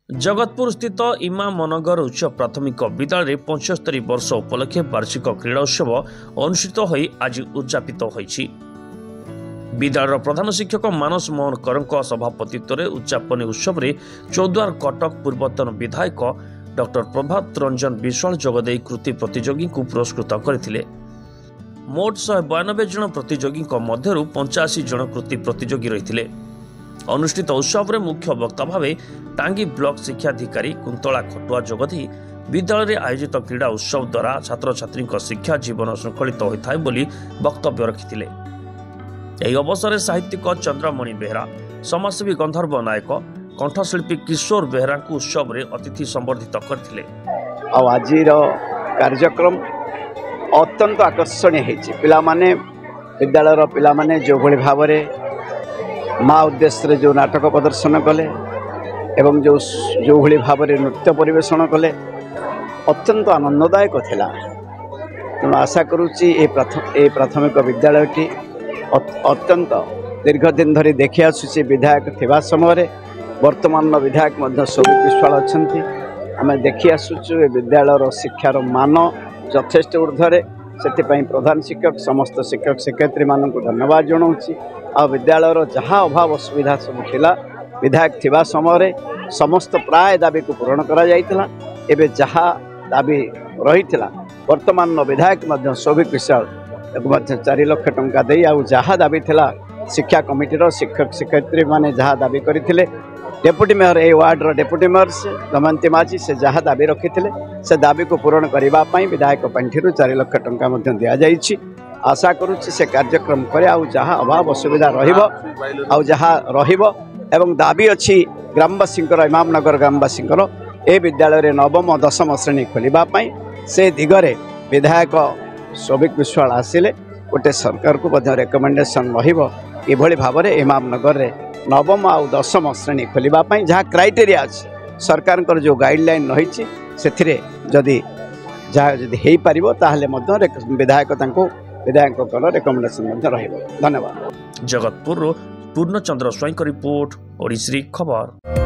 जगतपुर स्थित इमाम मनगर उच्च प्राथमिक विद्यालय 75 वर्ष उपलक्षे वार्षिक क्रीड़ा उत्सव अनुष्ठित होई आज उद्यापित होईछि। विद्यालय प्रधान शिक्षक मानस मोहन करंक सभापतित्व में उद्यापन उत्सव में चौद्वार कटक पूर्वतन विधायक डॉक्टर प्रभात रंजन विश्वाल जोगदे कृति प्रतियोगी को पुरस्कृत करथिले। मोट 192 जन प्रतियोगी मध्य 85 जन कृति प्रतियोगी रही। अनुष्ठित उत्सव में मुख्य वक्ता भाव टांगी ब्लॉक शिक्षाधिकारी कुंतला खटुआ जोगदी विद्यालय में आयोजित क्रीड़ा उत्सव द्वारा छात्र छात्री शिक्षा जीवन श्रृंखलित होता है बोली वक्तव्य रखिथिले। ଏହି ଅବସରରେ ସାହିତ୍ୟିକ ଚନ୍ଦ୍ରମଣି ବେହେରା, ସମାଜସେବୀ ଗନ୍ଧର୍ବ ନାୟକ, କଣ୍ଠଶିଳ୍ପୀ କିଶୋର ବେହେରାଙ୍କୁ ଉତ୍ସବରେ ଅତିଥି ସମ୍ବର୍ଦ୍ଧିତ କରିଥିଲେ। ଆଉ ଆଜିର କାର୍ଯ୍ୟକ୍ରମ ଅତ୍ୟନ୍ତ ଆକର୍ଷଣୀୟ ହେଇଛି। ପିଲାମାନେ ବିଦ୍ୟାଳୟର ପିଲାମାନେ ଯେଉଁଭଳି ଭାବରେ ମା ଉଦ୍ଦେଶ୍ୟରେ ଯେଉଁ ନାଟକ ପ୍ରଦର୍ଶନ କଲେ ଏବଂ ଯେଉଁଭଳି ଭାବରେ ନୃତ୍ୟ ପରିବେଷଣ କଲେ ଅତ୍ୟନ୍ତ ଆନନ୍ଦଦାୟକ ଥିଲା। ତେଣୁ ଆଶା କରୁଛି ଏ ପ୍ରାଥମିକ ବିଦ୍ୟାଳୟଟି अत्यंत दीर्घ दिन धरी देखी आसुची। विधायक थिबा समय वर्तमान विधायक सौभिक विश्वाल अच्छा आम देखी आसुचु। विद्यालयर शिक्षार मान यथेष्ट ऊर्ध्वे से प्रधान शिक्षक समस्त शिक्षक शिक्षयित्री मान धन्यवाद जनाऊँगी। आ विद्यालयर जहाँ अभाव असुविधा सब थिला विधायक थिबा समय समस्त प्राय दाबी को पूरण करा जाइतिला। एबे जहाँ दाबी रही वर्तमान विधायक सौभिक विश्वाल 4 लाख टंका दे जहाँ दाबी थिला शिक्षा कमिटीर शिक्षक शिक्षयित्री माने जहाँ दाबी करथिले डेपुटी मेयर ए वार्डर डेपुटी मेयर से दमयंती माझी से जहाँ दाबी रखिथिले से दाबी को पूरण करबा पई विधायक पंठीरु 4 लाख टंका मध्य दिया जाइछि। आशा करूछि से कार्यक्रम करे आ जहाँ अभाव असुविधा रहिबो आ जहाँ रहिबो एवं दाबी अछि ग्रामवासींकर इमामनगर ग्रामवासींकर ए विद्यालय रे नवम और दशम श्रेणी खोलिबा पई से दिगरे विधायक सौभिक विश्वाल आसिले गोटे सरकार को रेकमेंडेशन रही भाव में इमामनगर रे नवम आ दशम श्रेणी खोलने जहाँ क्राइटेरिया अच्छे सरकार जो गाइडलाइन रही से जदि हो पार विधायक विधायक रेकमेंडेशन रही। धन्यवाद। जगतपुर पूर्णचंद्र स्वाई रिपोर्ट ओडिसी खबर।